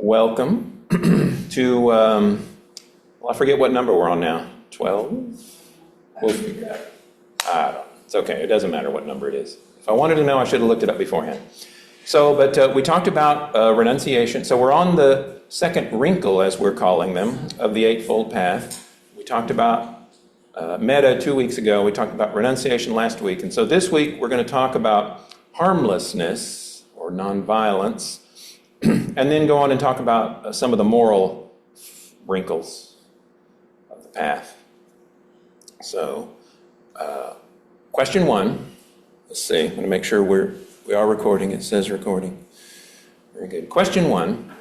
welcome to, well, I forget what number we're on now. 12? We'll figure it out. I don't know. It's okay. It doesn't matter what number it is. If I wanted to know, I should have looked it up beforehand. So, but we talked about renunciation. So we're on the second wrinkle, as we're calling them, of the Eightfold Path. We talked about metta 2 weeks ago. We talked about renunciation last week. And so this week, we're going to talk about harmlessness or nonviolence, and then go on and talk about some of the moral wrinkles of the path. So, question one. Let's see. I'm going to make sure we are recording. It says recording. Very good. Question one.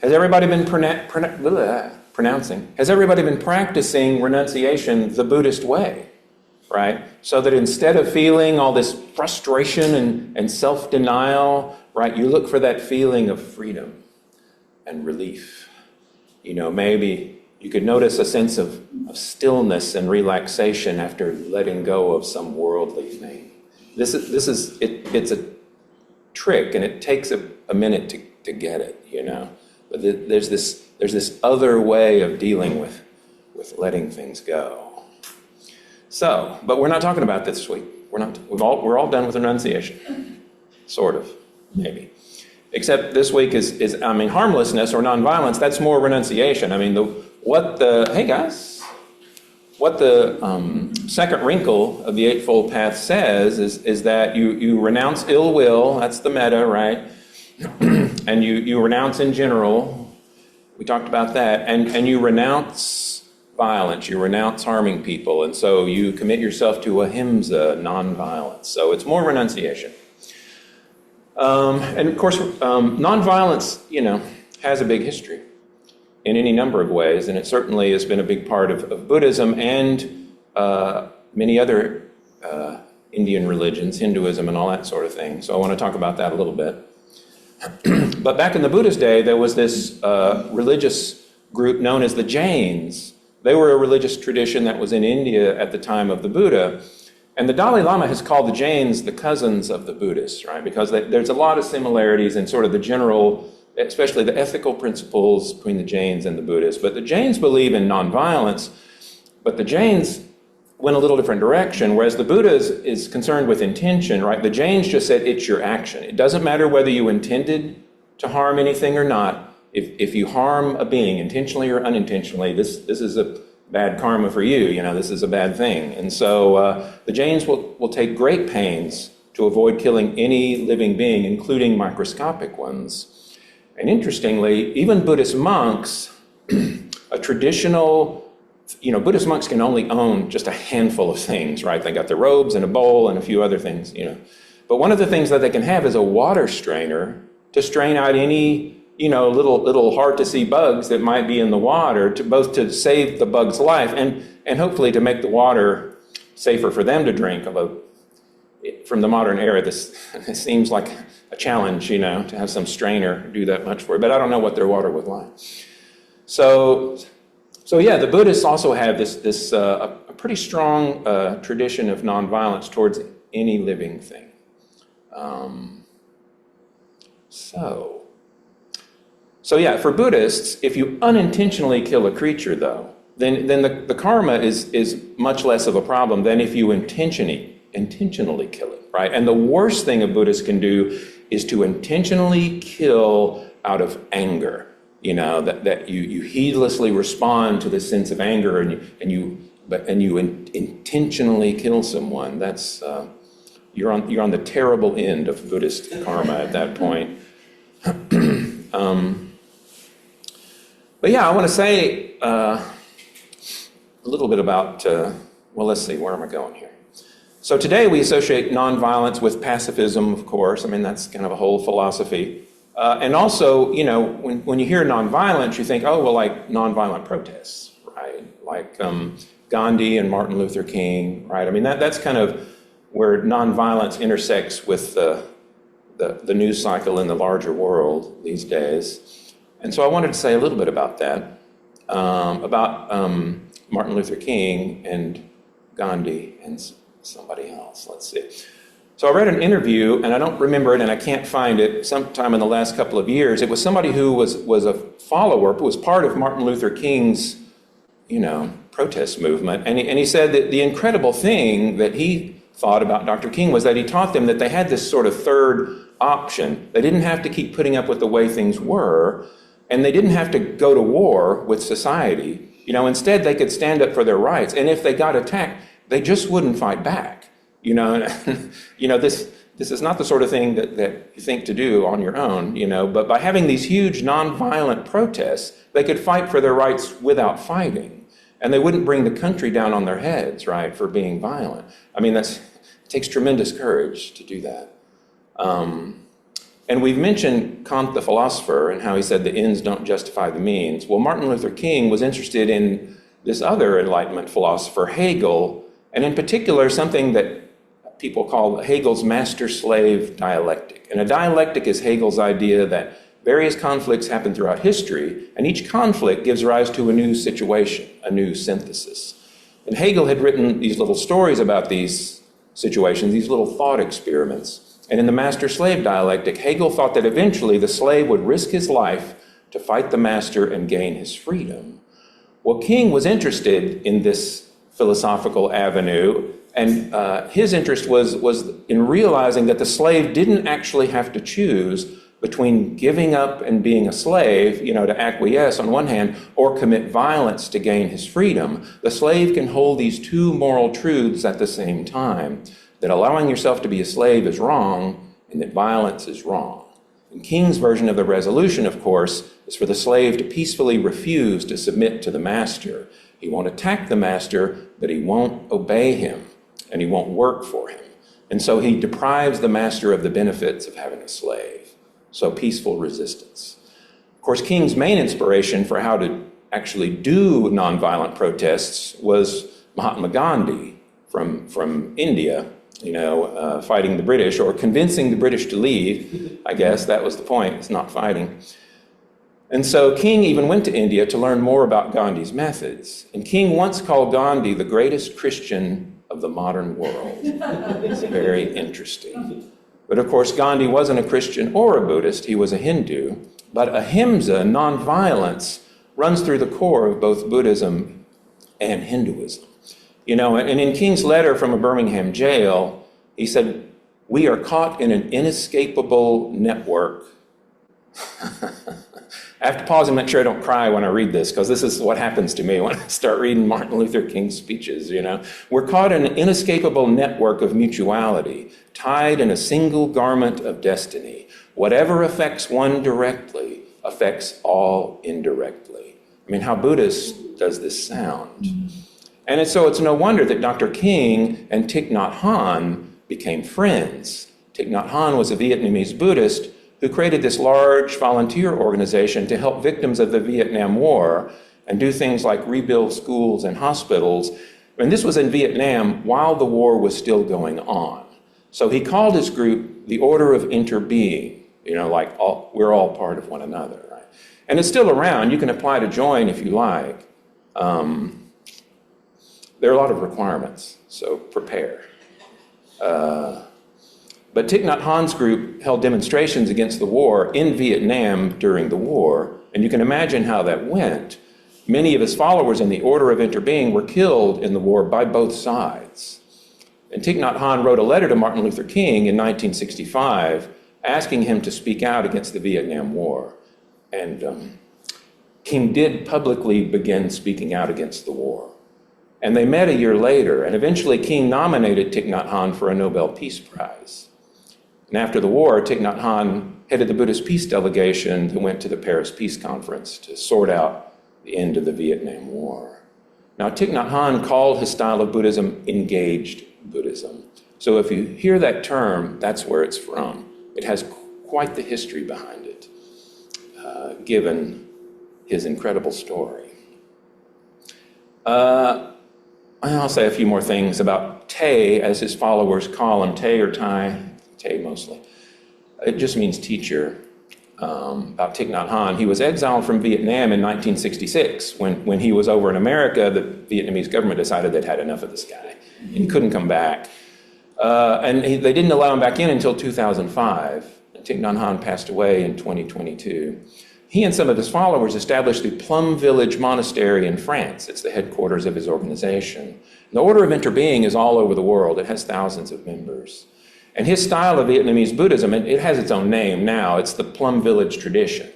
Has everybody been pronouncing? Has everybody been practicing renunciation the Buddhist way? Right? So that instead of feeling all this frustration and self-denial, right, you look for that feeling of freedom and relief. You know, maybe you could notice a sense of stillness and relaxation after letting go of some worldly thing. It's a trick, and it takes a minute to get it, you know. But there's this other way of dealing with letting things go. So, but we're not talking about this this week. We're all done with renunciation, sort of, maybe. Except this week is harmlessness or nonviolence. That's more renunciation. I mean, what the second wrinkle of the Eightfold Path says is that you renounce ill will. That's the metta, right? And you renounce in general. We talked about that, and you renounce violence. You renounce harming people, and so you commit yourself to ahimsa, nonviolence. So it's more renunciation. And of course, nonviolence, you know, has a big history in any number of ways, and it certainly has been a big part of Buddhism and many other Indian religions, Hinduism and all that sort of thing. So I want to talk about that a little bit. But back in the Buddhist day, there was this religious group known as the Jains. They were a religious tradition that was in India at the time of the Buddha. And the Dalai Lama has called the Jains the cousins of the Buddhists, right? Because there's a lot of similarities in sort of the general, especially the ethical principles between the Jains and the Buddhists. But the Jains believe in nonviolence, but the Jains went a little different direction, whereas the Buddha is concerned with intention, right? The Jains just said it's your action. It doesn't matter whether you intended to harm anything or not. If you harm a being intentionally or unintentionally, this is a bad karma for you. You know, this is a bad thing. And so the Jains will take great pains to avoid killing any living being, including microscopic ones. And interestingly, even Buddhist monks, a traditional, you know, Buddhist monks can only own just a handful of things, right? They got their robes and a bowl and a few other things, you know. But one of the things that they can have is a water strainer to strain out any, you know, little hard to see bugs that might be in the water, both to save the bug's life and hopefully to make the water safer for them to drink. Although from the modern era, this seems like a challenge, you know, to have some strainer do that much for it. But I don't know what their water was like. So yeah, the Buddhists also have this a pretty strong tradition of nonviolence towards any living thing. So yeah, for Buddhists, if you unintentionally kill a creature, though, then the karma is much less of a problem than if you intentionally kill it, right? And the worst thing a Buddhist can do is to intentionally kill out of anger. You know, that you heedlessly respond to the sense of anger and you intentionally kill someone. That's you're on the terrible end of Buddhist karma at that point. But yeah, I want to say a little bit about, well, let's see, where am I going here? So today we associate nonviolence with pacifism, of course. I mean, that's kind of a whole philosophy. And also, you know, when you hear nonviolence, you think, oh, well, like nonviolent protests, right? Like Gandhi and Martin Luther King, right? I mean, that's kind of where nonviolence intersects with the news cycle in the larger world these days. And so I wanted to say a little bit about that, about Martin Luther King and Gandhi and somebody else. Let's see. So I read an interview, and I don't remember it, and I can't find it, sometime in the last couple of years. It was somebody who was a follower, was part of Martin Luther King's, protest movement. And he said that the incredible thing that he thought about Dr. King was that he taught them that they had this sort of third option. They didn't have to keep putting up with the way things were, and they didn't have to go to war with society. Instead they could stand up for their rights. And if they got attacked, they just wouldn't fight back. This is not the sort of thing that you think to do on your own, but by having these huge nonviolent protests, they could fight for their rights without fighting. And they wouldn't bring the country down on their heads, right, for being violent. It takes tremendous courage to do that. And we've mentioned Kant the philosopher and how he said the ends don't justify the means. Well, Martin Luther King was interested in this other Enlightenment philosopher, Hegel, and in particular something that people call Hegel's master-slave dialectic. And a dialectic is Hegel's idea that various conflicts happen throughout history, and each conflict gives rise to a new situation, a new synthesis. And Hegel had written these little stories about these situations, these little thought experiments. And in the master-slave dialectic, Hegel thought that eventually the slave would risk his life to fight the master and gain his freedom. Well, King was interested in this philosophical avenue, and his interest was in realizing that the slave didn't actually have to choose between giving up and being a slave, to acquiesce on one hand, or commit violence to gain his freedom. The slave can hold these two moral truths at the same time, that allowing yourself to be a slave is wrong, and that violence is wrong. And King's version of the resolution, of course, is for the slave to peacefully refuse to submit to the master. He won't attack the master, but he won't obey him, and he won't work for him. And so he deprives the master of the benefits of having a slave. So peaceful resistance. Of course, King's main inspiration for how to actually do nonviolent protests was Mahatma Gandhi from India, fighting the British, or convincing the British to leave. I guess that was the point, it's not fighting. And so King even went to India to learn more about Gandhi's methods. And King once called Gandhi the greatest Christian of the modern world. It's very interesting. But of course, Gandhi wasn't a Christian or a Buddhist, he was a Hindu. But ahimsa, nonviolence, runs through the core of both Buddhism and Hinduism. And in King's letter from a Birmingham jail, he said, "We are caught in an inescapable network." I have to pause and make sure I don't cry when I read this, because this is what happens to me when I start reading Martin Luther King's speeches, We're caught in an inescapable network of mutuality, tied in a single garment of destiny. Whatever affects one directly affects all indirectly. How Buddhist does this sound? And so it's no wonder that Dr. King and Thich Nhat Hanh became friends. Thich Nhat Hanh was a Vietnamese Buddhist who created this large volunteer organization to help victims of the Vietnam War and do things like rebuild schools and hospitals. And this was in Vietnam while the war was still going on. So he called his group the Order of Interbeing, we're all part of one another, right? And it's still around. You can apply to join if you like. There are a lot of requirements, so prepare. But Thich Nhat Hanh's group held demonstrations against the war in Vietnam during the war, and you can imagine how that went. Many of his followers in the Order of Interbeing were killed in the war by both sides. And Thich Nhat Hanh wrote a letter to Martin Luther King in 1965 asking him to speak out against the Vietnam War. And King did publicly begin speaking out against the war. And they met a year later, and eventually King nominated Thich Nhat Hanh for a Nobel Peace Prize. And after the war, Thich Nhat Hanh headed the Buddhist peace delegation that went to the Paris Peace Conference to sort out the end of the Vietnam War. Now, Thich Nhat Hanh called his style of Buddhism engaged Buddhism. So if you hear that term, that's where it's from. It has quite the history behind it, given his incredible story. I'll say a few more things about Tay, as his followers call him, Tay or Tai, Tay mostly. It just means teacher. About Thich Nhat Hanh. He was exiled from Vietnam in 1966. When he was over in America, the Vietnamese government decided they'd had enough of this guy. And he couldn't come back. They didn't allow him back in until 2005. Thich Nhat Hanh passed away in 2022. He and some of his followers established the Plum Village Monastery in France. It's the headquarters of his organization. The Order of Interbeing is all over the world. It has thousands of members. And his style of Vietnamese Buddhism, it has its own name now. It's the Plum Village tradition.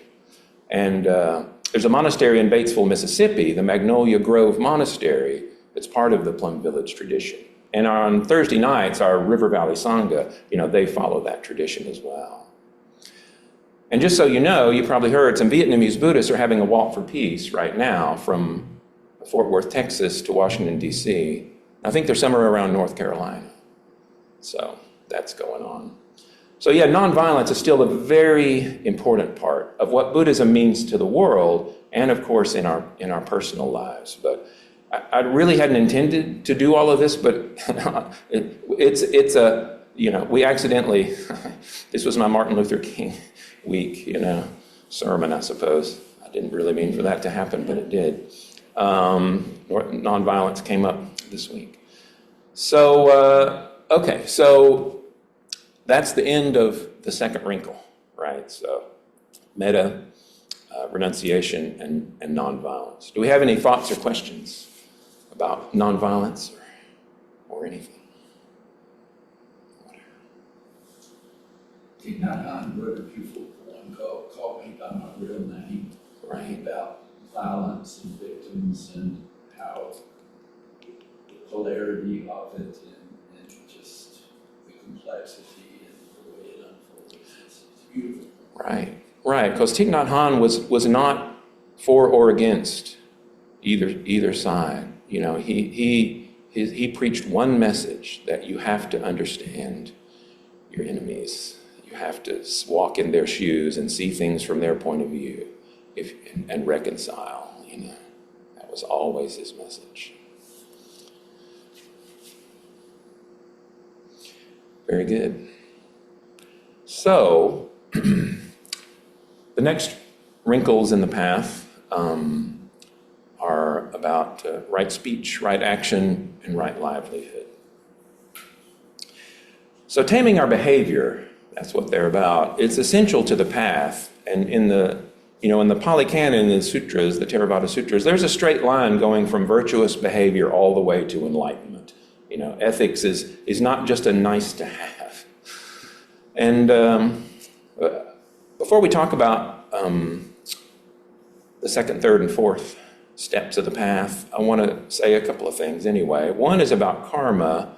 And there's a monastery in Batesville, Mississippi, the Magnolia Grove Monastery. It's part of the Plum Village tradition. And on Thursday nights, our River Valley Sangha, they follow that tradition as well. And just so you know, you probably heard some Vietnamese Buddhists are having a walk for peace right now from Fort Worth, Texas to Washington, D.C. I think they're somewhere around North Carolina. So that's going on. So yeah, nonviolence is still a very important part of what Buddhism means to the world and, of course, in our personal lives. But I really hadn't intended to do all of this, but we accidentally, this was my Martin Luther King week, sermon, I suppose. I didn't really mean for that to happen, but it did. Nonviolence came up this week. So, okay, so that's the end of the second wrinkle, right? So, metta, renunciation, and nonviolence. Do we have any thoughts or questions about nonviolence or anything? Thich Nhat Hanh wrote a beautiful poem called Call Me By My Real Name, Right. about violence and victims and how the polarity of it and just the complexity and the way it unfolds. It's beautiful. Right, because Thich Nhat Hanh was not for or against either side. He preached one message, that you have to understand your enemies. You have to walk in their shoes and see things from their point of view and reconcile. That was always his message. Very good. So, the next wrinkles in the path are about right speech, right action, and right livelihood. So taming our behavior, that's what they're about. It's essential to the path. And in the Pali Canon, in the sutras, the Theravada sutras, there's a straight line going from virtuous behavior all the way to enlightenment. Ethics is not just a nice to have. And before we talk about the second, third, and fourth steps of the path, I want to say a couple of things anyway. One is about karma.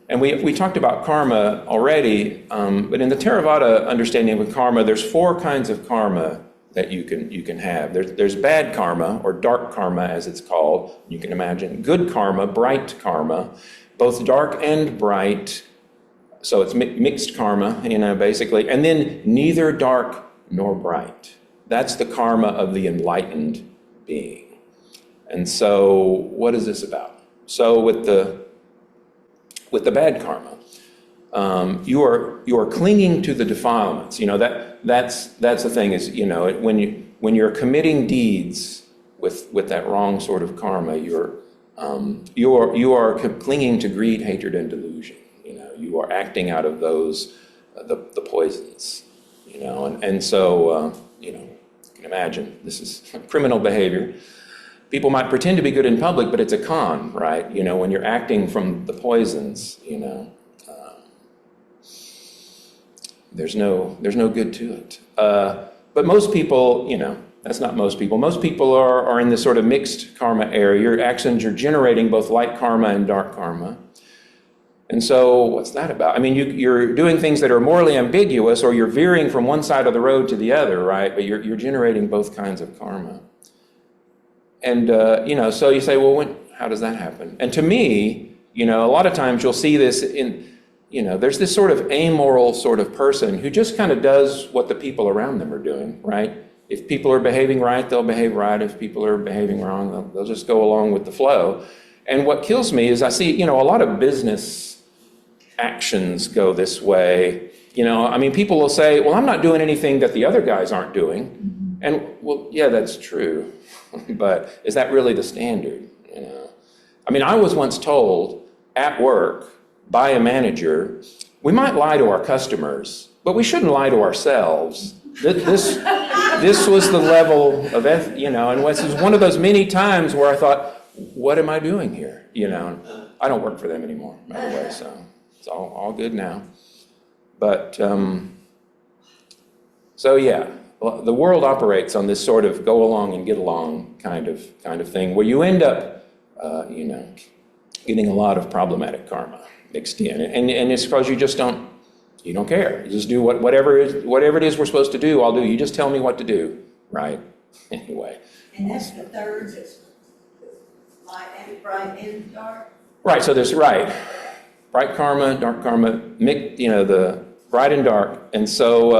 And we talked about karma already, but in the Theravada understanding of karma, there's four kinds of karma that you can have. There's bad karma, or dark karma as it's called, you can imagine. Good karma, bright karma, both dark and bright. So it's mixed karma, basically. And then neither dark nor bright. That's the karma of the enlightened being. And so what is this about? So with the bad karma, you are clinging to the defilements. That's the thing is, when you're committing deeds with that wrong sort of karma, you are clinging to greed, hatred, and delusion. You are acting out of those the poisons. And so you can imagine this is criminal behavior. People might pretend to be good in public, but it's a con, right? When you're acting from the poisons, there's no good to it. But most people, that's not most people. Most people are in this sort of mixed karma area. Your actions are generating both light karma and dark karma. And so what's that about? I mean, you're doing things that are morally ambiguous, or you're veering from one side of the road to the other, right? But you're generating both kinds of karma. And, so you say, well, how does that happen? And to me, a lot of times you'll see this there's this sort of amoral sort of person who just kind of does what the people around them are doing, right? If people are behaving right, they'll behave right. If people are behaving wrong, they'll just go along with the flow. And what kills me is I see, a lot of business actions go this way. People will say, well, I'm not doing anything that the other guys aren't doing. And, well, yeah, that's true. But is that really the standard? I was once told at work by a manager, we might lie to our customers, but we shouldn't lie to ourselves. This was the level of, and this is one of those many times where I thought, what am I doing here? I don't work for them anymore, by the way, so it's all good now. But, so yeah, the world operates on this sort of go along and get along kind of thing, where you end up, getting a lot of problematic karma mixed in, and it's because you don't care. You just do whatever it is we're supposed to do. I'll do. You just tell me what to do, right? Anyway. And that's the third, light and bright and dark. Right. So there's bright karma, dark karma, the bright and dark, and so.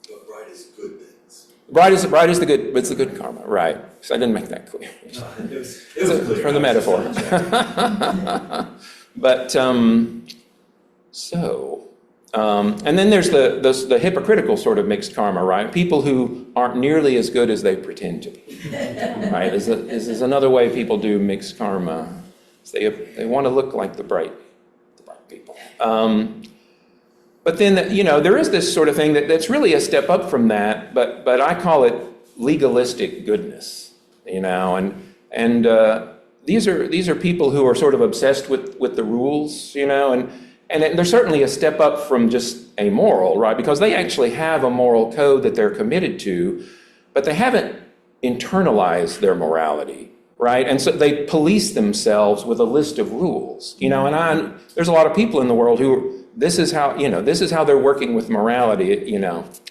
But bright is good things. Bright is the good. It's the good karma, right? So I didn't make that clear. No, it was clear. From the metaphor. But and then there's the hypocritical sort of mixed karma, right? People who aren't nearly as good as they pretend to be, right? This is another way people do mixed karma. They want to look like the bright people. But then, there is this sort of thing that's really a step up from that, but I call it legalistic goodness, and these are people who are sort of obsessed with the rules, and they're certainly a step up from just amoral, right? Because they actually have a moral code that they're committed to, but they haven't internalized their morality, right? And so they police themselves with a list of rules, and there's a lot of people in the world who, this is how they're working with morality,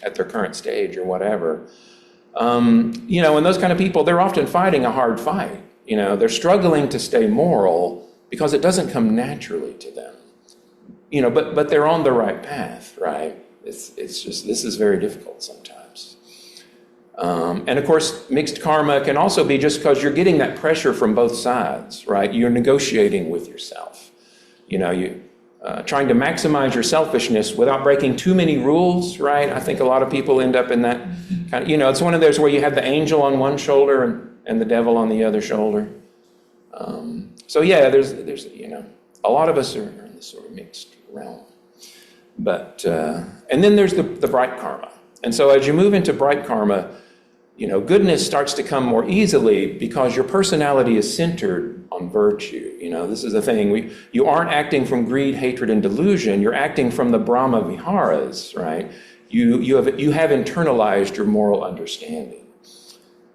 at their current stage or whatever. And those kind of people, they're often fighting a hard fight. They're struggling to stay moral because it doesn't come naturally to them. But they're on the right path, right? It's just, this is very difficult sometimes. And of course, mixed karma can also be just because you're getting that pressure from both sides, right? You're negotiating with yourself. Trying to maximize your selfishness without breaking too many rules, right? I think a lot of people end up in that kind of, it's one of those where you have the angel on one shoulder and the devil on the other shoulder. So yeah, there's a lot of us are in this sort of mixed realm. But, and then there's the bright karma. And so as you move into bright karma, goodness starts to come more easily because your personality is centered on virtue. This is the thing. You aren't acting from greed, hatred, and delusion. You're acting from the Brahma Viharas, right? You have internalized your moral understanding.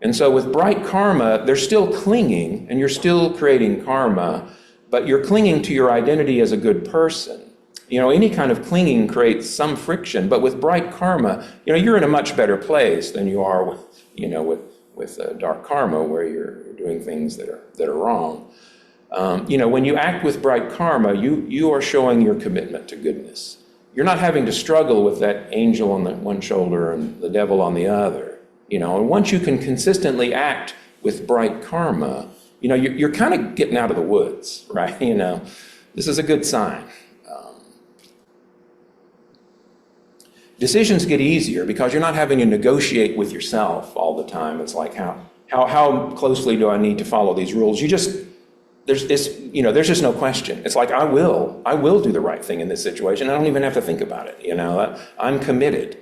And so with bright karma, they're still clinging, and you're still creating karma, but you're clinging to your identity as a good person. Any kind of clinging creates some friction, but with bright karma, you're in a much better place than you are with dark karma, where you're doing things that are wrong. When you act with bright karma, you are showing your commitment to goodness. You're not having to struggle with that angel on the one shoulder and the devil on the other. And once you can consistently act with bright karma, you're kind of getting out of the woods, right? This is a good sign. Decisions get easier because you're not having to negotiate with yourself all the time. It's like, how closely do I need to follow these rules? There's just no question. It's like, I will do the right thing in this situation. I don't even have to think about it. I'm committed.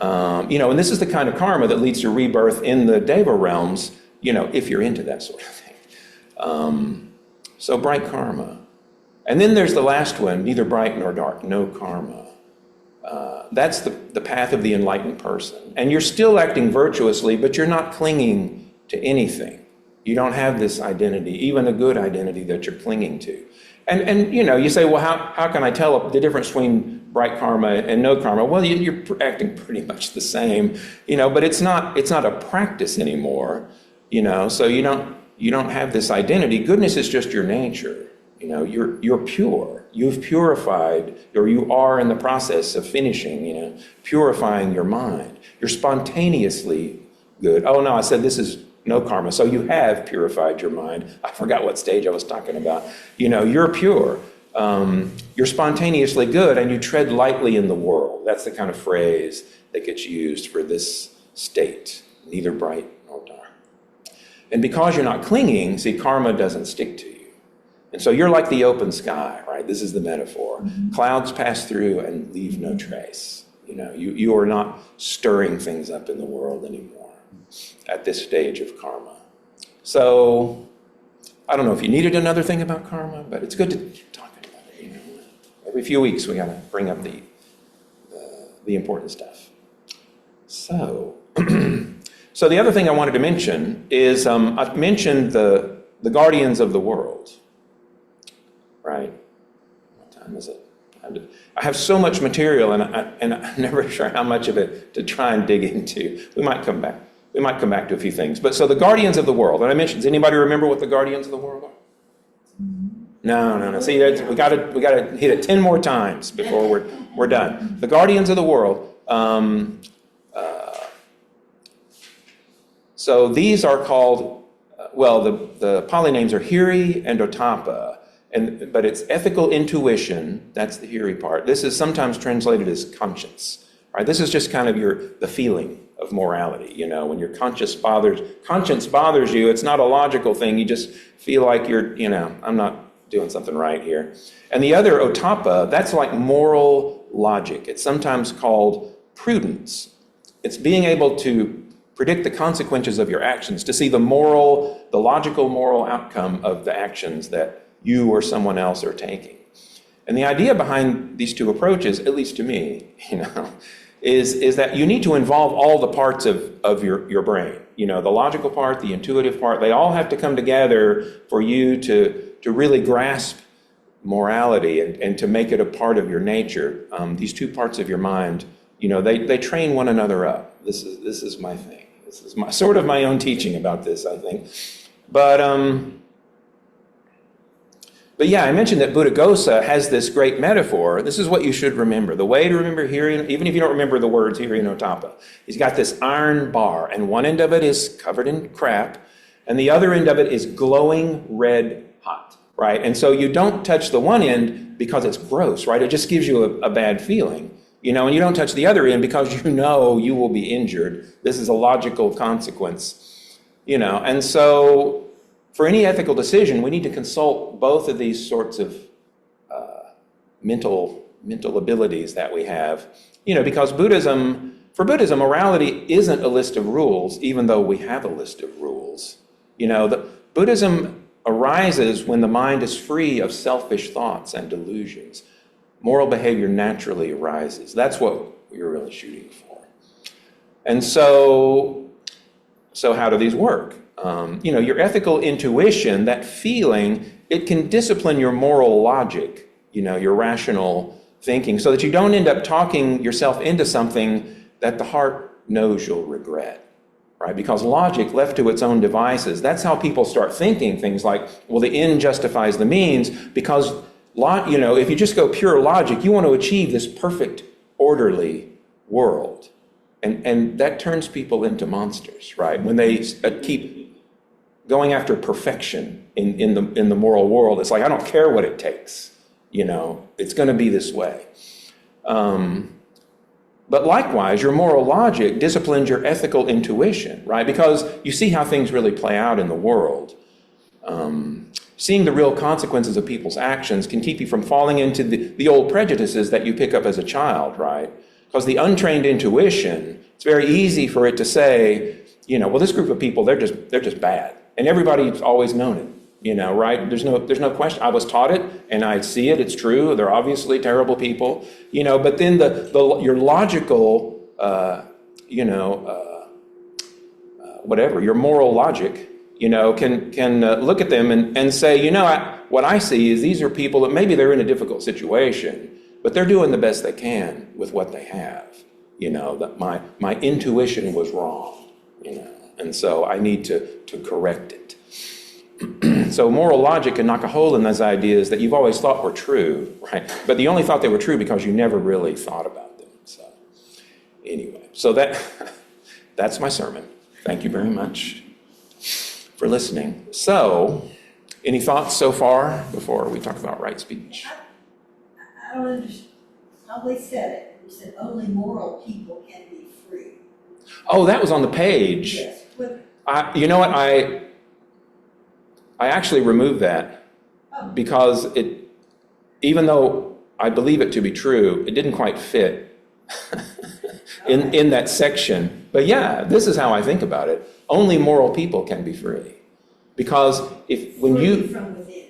And this is the kind of karma that leads to rebirth in the Deva realms, if you're into that sort of thing. So bright karma. And then there's the last one, neither bright nor dark, no karma. That's the path of the enlightened person. And you're still acting virtuously, but you're not clinging to anything. You don't have this identity, even a good identity that you're clinging to. And you say, well, how can I tell the difference between bright karma and no karma? Well, you're acting pretty much the same, but it's not a practice anymore, so you don't have this identity. Goodness is just your nature. You're pure. You've purified, or you are in the process of finishing, purifying your mind. You're spontaneously good. Oh, no, I said this is no karma. So you have purified your mind. I forgot what stage I was talking about. You're pure. You're spontaneously good, and you tread lightly in the world. That's the kind of phrase that gets used for this state, neither bright nor dark. And because you're not clinging, see, karma doesn't stick to you. And so you're like the open sky, right? This is the metaphor. Clouds pass through and leave no trace. You are not stirring things up in the world anymore at this stage of karma. So I don't know if you needed another thing about karma, but it's good to keep talking about it. Every few weeks we got to bring up the important stuff. So, so the other thing I wanted to mention is I've mentioned the guardians of the world. Right? What time is it? I have so much material, and I'm never sure how much of it to try and dig into. We might come back. We might come back to a few things. But so the guardians of the world, and I mentioned, does anybody remember what the guardians of the world are? No. See, we got to hit it 10 more times before we're done. The guardians of the world. So these are called, the Pali names are Hiri and Ottappa. But it's ethical intuition, that's the Hiri part. This is sometimes translated as conscience. Right? This is just kind of the feeling of morality. When your conscience bothers you, it's not a logical thing. You just feel like I'm not doing something right here. And the other, Ottappa, that's like moral logic. It's sometimes called prudence. It's being able to predict the consequences of your actions, to see the logical moral outcome of the actions that you or someone else are taking. And the idea behind these two approaches, at least to me, is that you need to involve all the parts of your brain. The logical part, the intuitive part, they all have to come together for you to really grasp morality and to make it a part of your nature. These two parts of your mind, they train one another up. This is my thing. This is sort of my own teaching about this, I think. But yeah, I mentioned that Buddhaghosa has this great metaphor. This is what you should remember. The way to remember Hiri, even if you don't remember the words Hiri and Ottappa, he's got this iron bar, and one end of it is covered in crap, and the other end of it is glowing red hot, right? And so you don't touch the one end because it's gross, right? It just gives you a bad feeling, and you don't touch the other end because you will be injured. This is a logical consequence, and so for any ethical decision, we need to consult both of these sorts of mental abilities that we have, because for Buddhism, morality isn't a list of rules, even though we have a list of rules. Buddhism arises when the mind is free of selfish thoughts and delusions. Moral behavior naturally arises. That's what we're really shooting for. And so how do these work? Your ethical intuition, that feeling, it can discipline your moral logic, your rational thinking, so that you don't end up talking yourself into something that the heart knows you'll regret, right? Because logic, left to its own devices, that's how people start thinking things like, well, the end justifies the means, because, if you just go pure logic, you want to achieve this perfect, orderly world. And that turns people into monsters, right? When they keep going after perfection in the moral world, it's like, I don't care what it takes. It's going to be this way. But likewise, your moral logic disciplines your ethical intuition, right? Because you see how things really play out in the world. Seeing the real consequences of people's actions can keep you from falling into the old prejudices that you pick up as a child, right? Because the untrained intuition, it's very easy for it to say, well, this group of people, they're just bad. And everybody's always known it, right? There's no question. I was taught it, and I see it. It's true. They're obviously terrible people, but then your logical, your moral logic, can look at them and say, what I see is these are people that maybe they're in a difficult situation, but they're doing the best they can with what they have. That my intuition was wrong, and so I need to correct it. So moral logic can knock a hole in those ideas that you've always thought were true, right? But you only thought they were true because you never really thought about them. So anyway, that's my sermon. Thank you very much for listening. So, any thoughts so far before we talk about right speech? I don't understand how they said it. You said only moral people can be free. Oh, that was on the page. Yes. You know what? I actually removed that. because even though I believe it to be true, it didn't quite fit in that section. But yeah, this is how I think about it. Only moral people can be free. Because Free from within.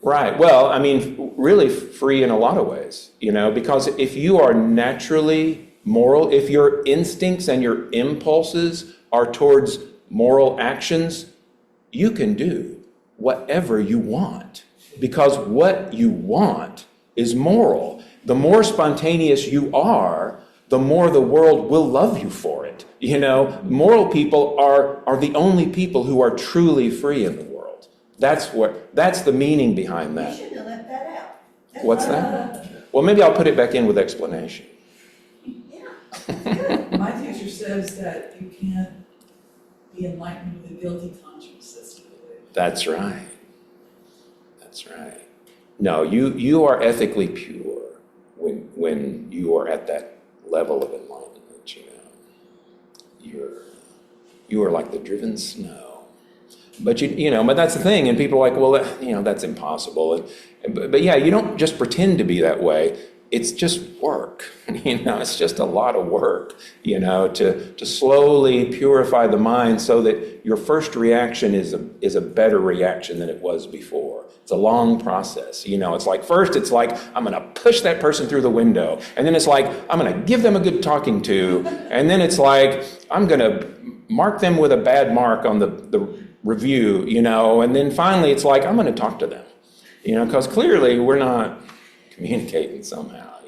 right, well, I mean, really free in a lot of ways, because if you are naturally moral, if your instincts and your impulses are towards moral actions, you can do whatever you want, because what you want is moral. The more spontaneous you are, the more the world will love you for it. Moral people are the only people who are truly free in the world. That's the meaning behind You that. shouldn't have left that out. That's What's what that? Well, maybe I'll put it back in with explanation. Yeah. My teacher says that you can't be enlightened with a guilty conscience. That's what it is. That's right. That's right. No, you are ethically pure when you are at that level of enlightenment. You are like the driven snow. But but that's the thing, and people are like, well, that's impossible. But yeah, you don't just pretend to be that way. It's just work. It's just a lot of work. To slowly purify the mind so that your first reaction is a better reaction than it was before. It's a long process. It's like first it's like I'm going to push that person through the window, and then it's like I'm going to give them a good talking to, and then it's like I'm going to mark them with a bad mark on the review, and then finally it's like I'm going to talk to them, because clearly we're not communicating somehow,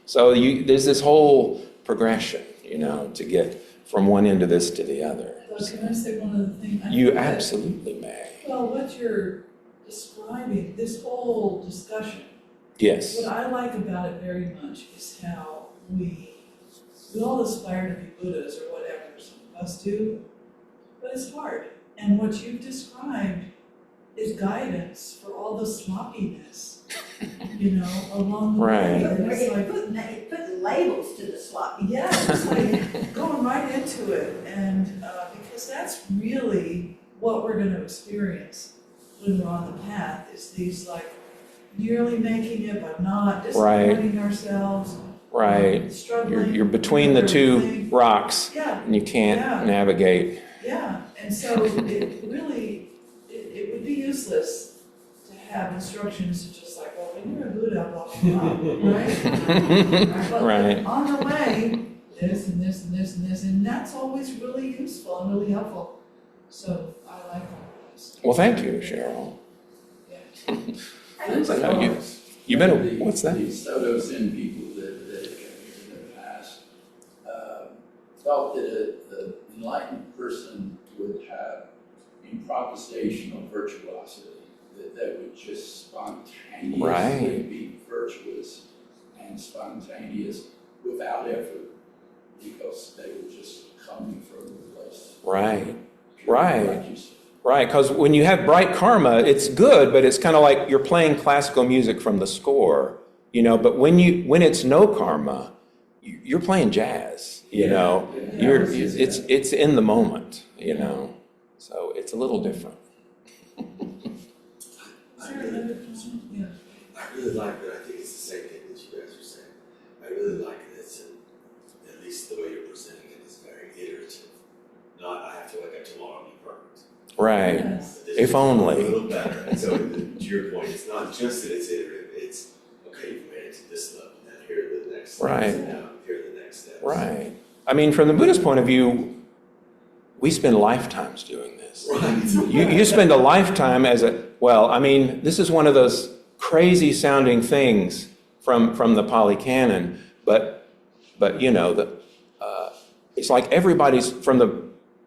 So there's this whole progression, to get from one end of this to the other. But can I say one other thing? You absolutely may. Well, what you're describing, this whole discussion, Yes. what I like about it very much is how we all aspire to be Buddhas or whatever, some of us do, but it's hard. And what you've described is guidance for all the sloppiness, along the way. Right. And it's like, It put labels to the sloppy. yeah, it's like going right into it, and because that's really what we're going to experience when we're on the path, is these like nearly making it but not, disappointing ourselves, Right. struggling. You're between the two everything. rocks, Yeah, and you can't Yeah. navigate. yeah, and so it really, it would be useless to have instructions to just like, well, when you're a Buddha, blah, blah, blah, right? But Right. on the way, this and this and this and this, and that's always really useful and really helpful. So I like all this. Well, thank you, Cheryl. Yeah. I know you've been, what's that? The Soto Zen people that have come here in the past felt that an enlightened person would have improvisational virtuosity, that would just spontaneously Right. be virtuous and spontaneous without effort, because they were just coming from the place. Right. Right. Like you said. Right, because when you have bright karma, it's good, but it's kind of like you're playing classical music from the score, But when it's no karma, you're playing jazz, Yeah. It's in the moment, So it's a little different. I really like that. I think it's the same thing that you guys are saying. I really like that it's at least the way you're presenting it is very iterative. Not I have to wake up tomorrow and be perfect. Right. Yes. This If is only. a little better. And so to your point, it's not just that it's iterative. It's okay, you've made it to this level. Now here are the next steps. Right. And now here are the next steps. Right. I mean, from the Buddhist point of view, we spend lifetimes doing this. Right. You spend a lifetime this is one of those crazy sounding things from the Pali Canon, but it's like everybody's, from the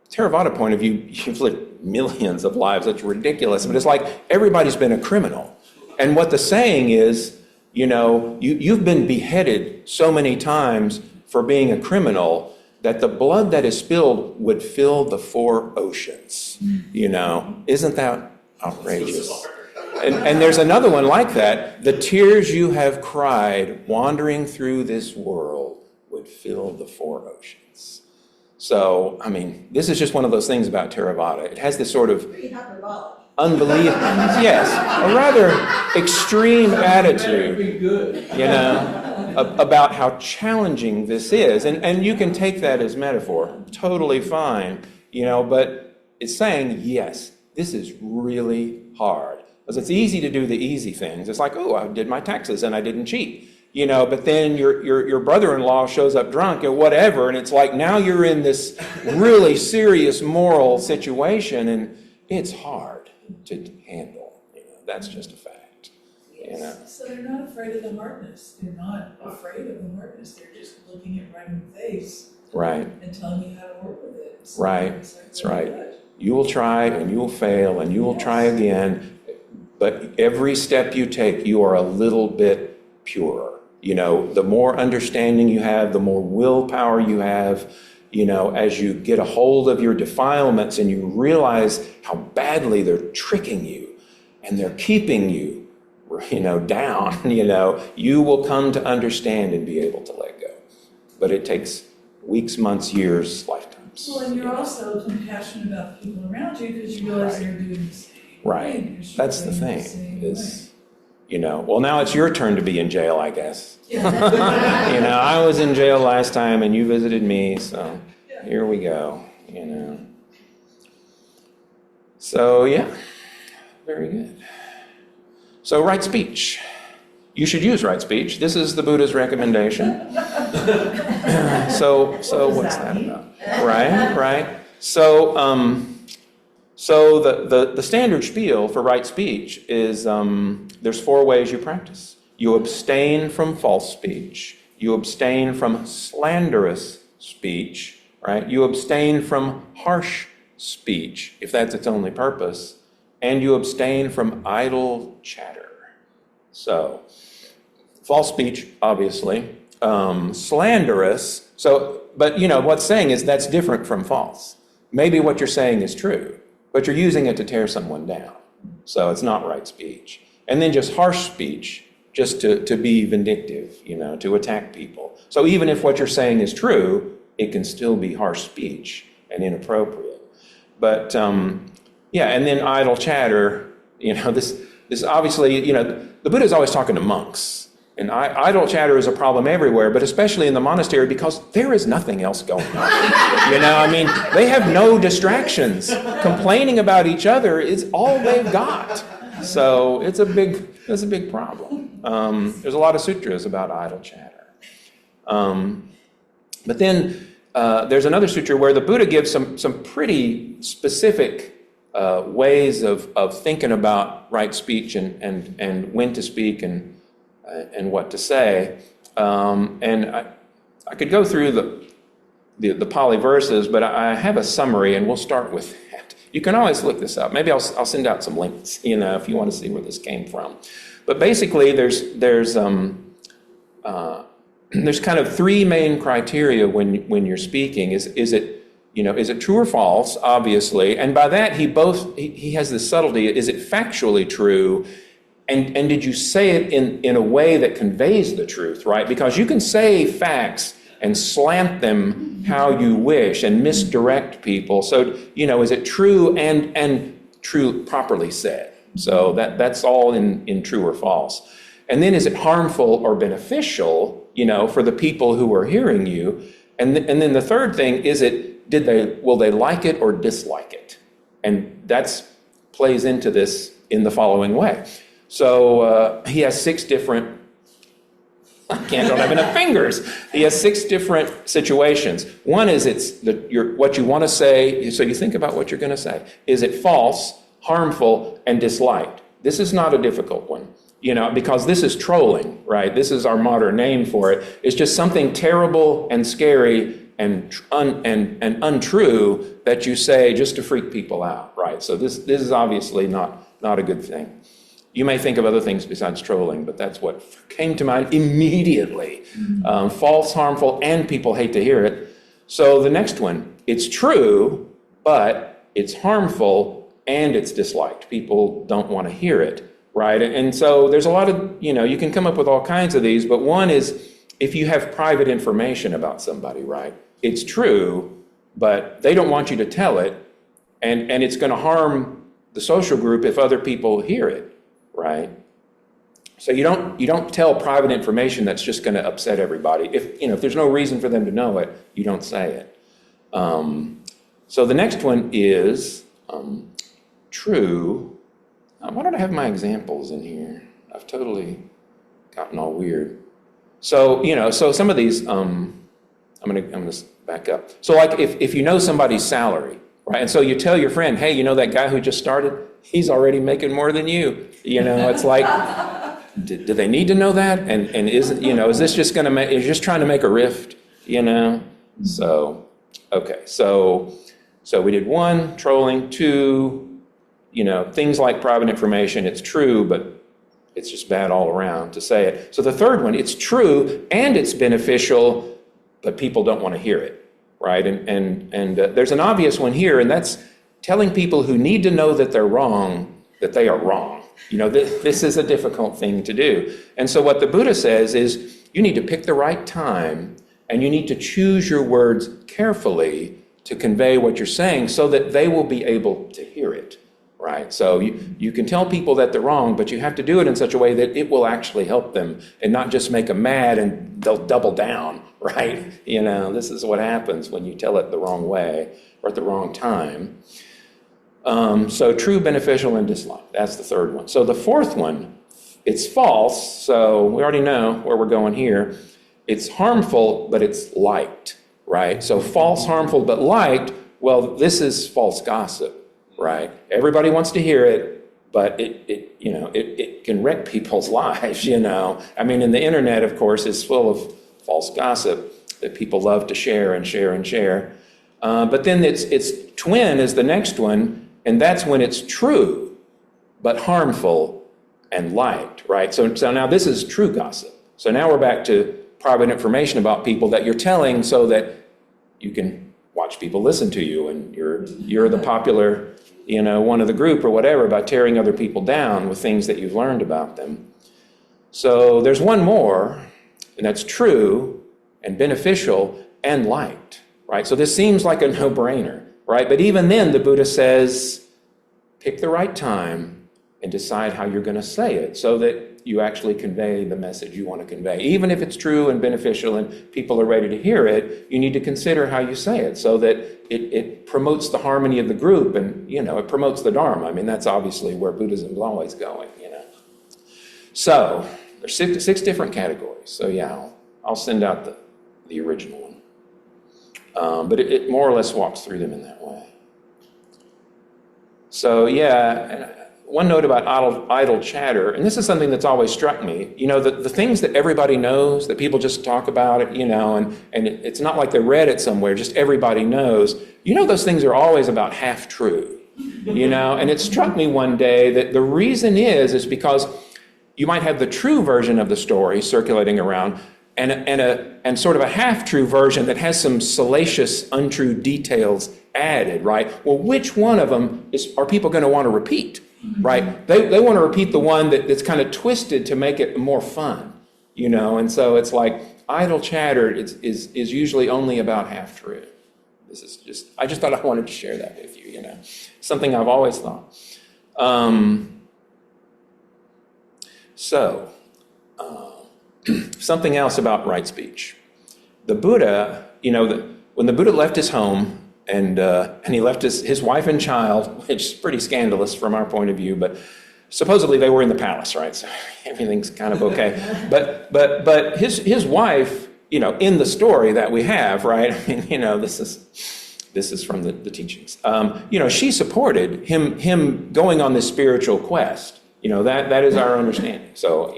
Theravada point of view, you've lived millions of lives. It's ridiculous, but it's like everybody's been a criminal. And what the saying is, you've been beheaded so many times for being a criminal that the blood that is spilled would fill the 4 oceans. Isn't that outrageous? And there's another one like that. The tears you have cried wandering through this world would fill the 4 oceans. So, I mean, this is just one of those things about Theravada. It has this sort of, Pretty hyperbolic. unbelievable, yes, a rather extreme attitude, Be good. you know, about how challenging this is. And you can take that as metaphor, totally fine, you know, but it's saying, yes, this is really hard. Because it's easy to do the easy things. It's like, oh, I did my taxes and I didn't cheat. You know, but then your brother-in-law shows up drunk or whatever, and it's like now you're in this really serious moral situation, and it's hard to handle. You know, that's just a fact. You know. So they're not afraid of the hardness. They're not afraid of the hardness. They're just looking it right in the face. Right. And telling you how to work with it. So Right. it's like, That's really right. good. You will try and you will fail and you will try again, but every step you take, you are a little bit purer. You know, the more understanding you have, the more willpower you have, you know, as you get a hold of your defilements and you realize how badly they're tricking you and they're keeping you, you know, down, you know, you will come to understand and be able to let go. But it takes weeks, months, years, lifetimes. Well, and you're also compassionate about the people around you because you realize they're doing the same. Right. thing. You're That's the struggling thing, same is, you know, well, now it's your turn to be in jail, I guess. way. Yeah. You know, I was in jail last time and you visited me, so here we go, you know. So, yeah, very good. So, right speech. You should use right speech. This is the Buddha's recommendation. So what's that about? Right. So, the standard spiel for right speech is there's 4 ways you practice. You abstain from false speech. You abstain from slanderous speech, right? You abstain from harsh speech, if that's its only purpose. And you abstain from idle chatter. So, false speech, obviously. Slanderous. So, but you know, what's saying is that's different from false. Maybe what you're saying is true, but you're using it to tear someone down. So it's not right speech. And then just harsh speech, just to be vindictive, you know, to attack people. So even if what you're saying is true, it can still be harsh speech and inappropriate. But yeah, and then idle chatter, you know, this obviously, you know, the Buddha is always talking to monks. And idle chatter is a problem everywhere, but especially in the monastery because there is nothing else going on. You know, I mean, they have no distractions. Complaining about each other is all they've got. So it's a big problem. There's a lot of sutras about idle chatter. But then there's another sutra where the Buddha gives some pretty specific ways of thinking about right speech and when to speak and what to say. And I could go through the Pali verses, but I have a summary, and we'll start with that. You can always look this up. Maybe I'll send out some links, you know, if you want to see where this came from. But basically, there's kind of 3 main criteria when you're speaking. Is it true or false? Obviously, and by that he has this subtlety. Is it factually true? And did you say it in a way that conveys the truth, right? Because you can say facts and slant them how you wish and misdirect people. So, you know, is it true and true properly said? So that's all in true or false. And then is it harmful or beneficial, you know, for the people who are hearing you? And then the third thing, will they like it or dislike it? And that plays into this in the following way. So he has 6 different, don't have enough fingers. He has 6 different situations. One is what you want to say, so you think about what you're going to say. Is it false, harmful, and disliked? This is not a difficult one, you know, because this is trolling, right? This is our modern name for it. It's just something terrible and scary and untrue that you say just to freak people out, right? So this is obviously not a good thing. You may think of other things besides trolling, but that's what came to mind immediately. False, harmful, and people hate to hear it. So the next one, it's true, but it's harmful and it's disliked. People don't want to hear it, right? And so there's a lot of, you know, you can come up with all kinds of these, but one is if you have private information about somebody, right? It's true, but they don't want you to tell it, and it's going to harm the social group if other people hear it, right? So you don't tell private information that's just going to upset everybody. If there's no reason for them to know it, you don't say it. So the next one is true. Why don't I have my examples in here? I've totally gotten all weird. So so some of these, I'm gonna back up. So like if you know somebody's salary, right, and so you tell your friend, hey, that guy who just started, he's already making more than you. It's like, do they need to know that? And is this just going to make? Is just trying to make a rift? So okay, so we did 1, trolling. 2, things like private information. It's true, but it's just bad all around to say it. So the third one, it's true and it's beneficial, but people don't want to hear it, right? And there's an obvious one here, and that's telling people who need to know that they're wrong that they are wrong. This is a difficult thing to do. And so what the Buddha says is you need to pick the right time, and you need to choose your words carefully to convey what you're saying so that they will be able to hear it, right? So you can tell people that they're wrong, but you have to do it in such a way that it will actually help them and not just make them mad and they'll double down, right? This is what happens when you tell it the wrong way or at the wrong time. So true, beneficial, and disliked. That's the third one. So the fourth one, it's false. So we already know where we're going here. It's harmful, but it's liked, right? So false, harmful, but liked. Well, this is false gossip, right? Everybody wants to hear it, but it can wreck people's lives. I mean, and the internet, of course, is full of false gossip that people love to share and share and share. But then it's twin is the next one. And that's when it's true, but harmful and liked, right? So now this is true gossip. So now we're back to private information about people that you're telling so that you can watch people listen to you, and you're the popular, one of the group or whatever, by tearing other people down with things that you've learned about them. So there's one more, and that's true and beneficial and liked, right? So this seems like a no-brainer. Right? But even then, the Buddha says, pick the right time and decide how you're going to say it so that you actually convey the message you want to convey. Even if it's true and beneficial and people are ready to hear it, you need to consider how you say it so that it promotes the harmony of the group and, it promotes the Dharma. I mean, that's obviously where Buddhism is always going, So there's six different categories. So yeah, I'll send out the original one. But it more or less walks through them in that way. So yeah, and one note about idle chatter, and this is something that's always struck me. The things that everybody knows, that people just talk about it, and it's not like they read it somewhere, just everybody knows. Those things are always about half true, And it struck me one day that the reason is because you might have the true version of the story circulating around, and sort of a half-true version that has some salacious, untrue details added, right? Well, which one of them are people going to want to repeat, right? They want to repeat the one that's kind of twisted to make it more fun, And so it's like idle chatter is usually only about half-true. This is I just thought I wanted to share that with you, Something I've always thought. Something else about right speech. The Buddha, when the Buddha left his home and he left his wife and child, which is pretty scandalous from our point of view, but supposedly they were in the palace, right? So everything's kind of okay. But his wife, in the story that we have, right? I mean, this is from the teachings. She supported him going on this spiritual quest. That is our understanding. So,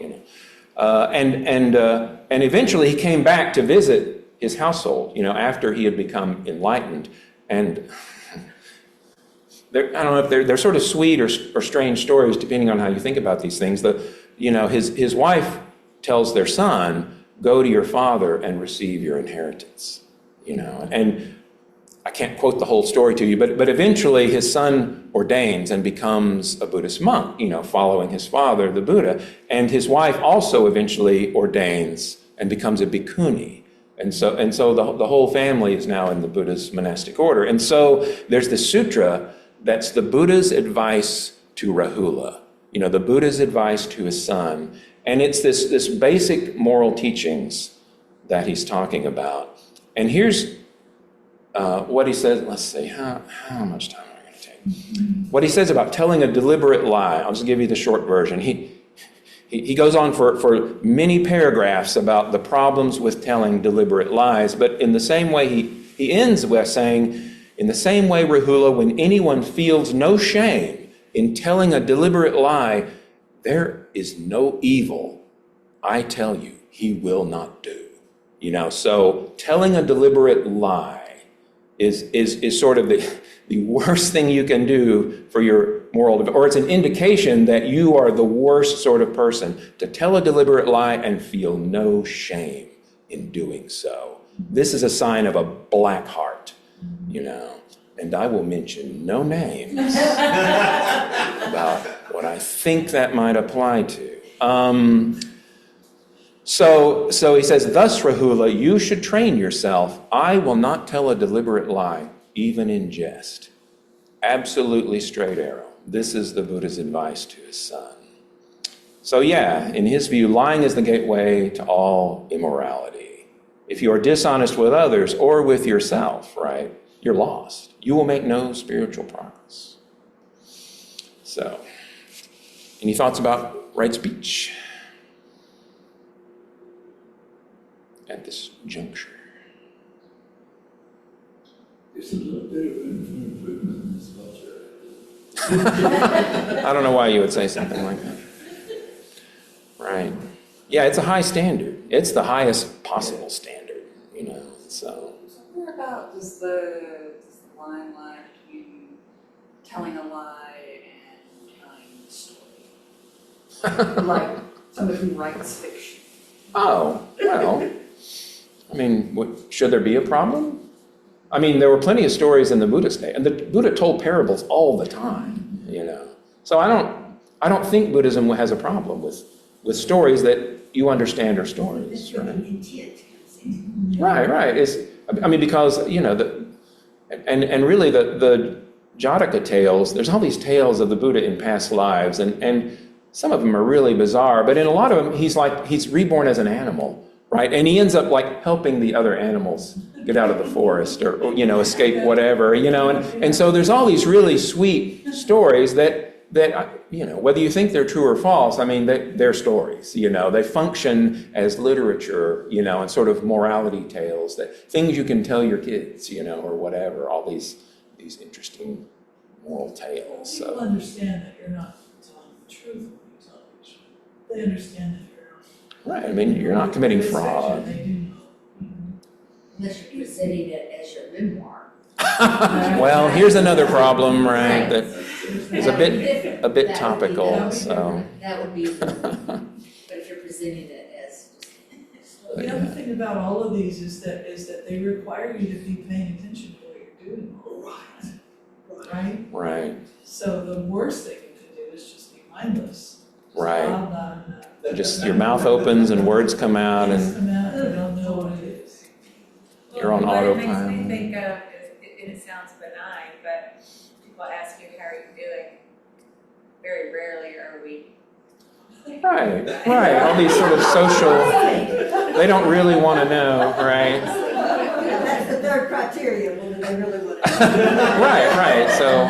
and eventually he came back to visit his household, after he had become enlightened. And I don't know if they're sort of sweet or strange stories, depending on how you think about these things. His wife tells their son, "Go to your father and receive your inheritance." And I can't quote the whole story to you, but eventually his son ordains and becomes a Buddhist monk, following his father, the Buddha. And his wife also eventually ordains and becomes a bhikkhuni. And so the whole family is now in the Buddhist monastic order. And so there's this sutra that's the Buddha's advice to Rahula. The Buddha's advice to his son. And it's this basic moral teachings that he's talking about. And here's what he says. Let's see, how much time am I going to take? What he says about telling a deliberate lie. I'll just give you the short version. He goes on for many paragraphs about the problems with telling deliberate lies, but in the same way, he ends with saying, in the same way, Rahula, when anyone feels no shame in telling a deliberate lie, there is no evil, I tell you, he will not do. So telling a deliberate lie is sort of the worst thing you can do for your moral, or it's an indication that you are the worst sort of person, to tell a deliberate lie and feel no shame in doing so. This is a sign of a black heart, and I will mention no names about what I think that might apply to. So he says, thus, Rahula, you should train yourself. I will not tell a deliberate lie, even in jest. Absolutely straight arrow. This is the Buddha's advice to his son. So in his view, lying is the gateway to all immorality. If you are dishonest with others or with yourself, right, you're lost. You will make no spiritual progress. So, any thoughts about right speech at this juncture? There's a little bit of improvement in this culture. I don't know why you would say something like that. Right. Yeah, it's a high standard. It's the highest possible standard, so. Where about does the line lie between telling a lie and telling a story? Like somebody who writes fiction. Oh, well, should there be a problem? There were plenty of stories in the Buddha's day, and the Buddha told parables all the time, So I don't think Buddhism has a problem with stories that you understand are stories, That's where right? the intent comes in. Right. Because, and really the Jataka tales, there's all these tales of the Buddha in past lives, and some of them are really bizarre, but in a lot of them, he's reborn as an animal, right? And he ends up helping the other animals get out of the forest or escape whatever, and so there's all these really sweet stories that whether you think they're true or false, they're stories, they function as literature, and sort of morality tales, things you can tell your kids, or whatever, all these interesting moral tales. People understand that you're not telling the truth when you tell the truth. They understand that you're not. Right, you're not committing fraud. They do know. Unless you're presenting it as your memoir. Well, here's another problem, right, that is a bit That would be topical, different. so. That would be, but if you're presenting it as just. The other thing about all of these is that they require you to be paying attention to what you're doing. Right? Right, So the worst thing you can do is just be mindless. right. Blah, blah, blah. Just your mouth opens and words come out Things and come out, you don't know what it is. you're on What it makes autopilot. me think of is, and it sounds benign, but people ask you, how are you doing? Very rarely are we. Right, all these sort of social, they don't really want to know, right? That's the third criteria, whether they really want to. Right, so,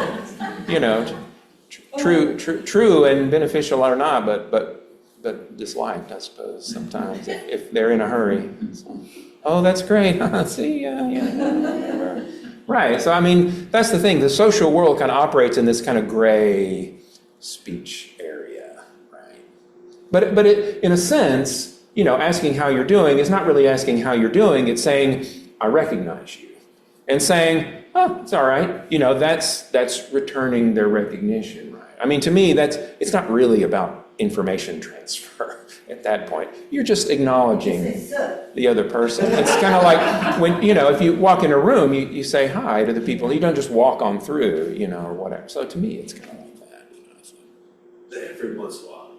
true and beneficial or not, but disliked, I suppose, sometimes, if they're in a hurry. So, oh, that's great, see, yeah. Right, so that's the thing, the social world kind of operates in this kind of gray speech area, right? But in a sense, asking how you're doing is not really asking how you're doing, it's saying, I recognize you. And saying, oh, it's all right, that's returning their recognition, right? To me, it's not really about information transfer at that point. You're just acknowledging the other person. It's kind of like when, if you walk in a room, you say hi to the people. You don't just walk on through, or whatever. So to me, it's kind of like that. Every once in a while,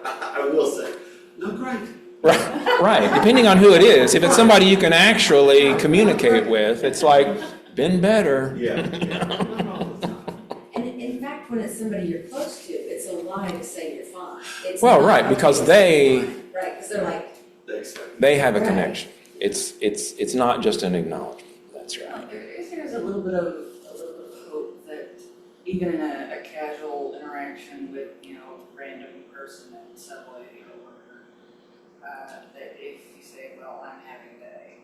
I will say, no, great. Right. Depending on who it is. If it's somebody you can actually communicate with, it's like, been better. Yeah. fact, when it's somebody you're close to, it's a lie to say you're fine. It's Well, not right, okay because to say they- you're fine. Right, because they're like, They have a Right. connection. It's not just an acknowledgement. That's right. There's a little bit of hope that even in a casual interaction with, a random person at Subway or whatever, that if you say, well, I'm having a day,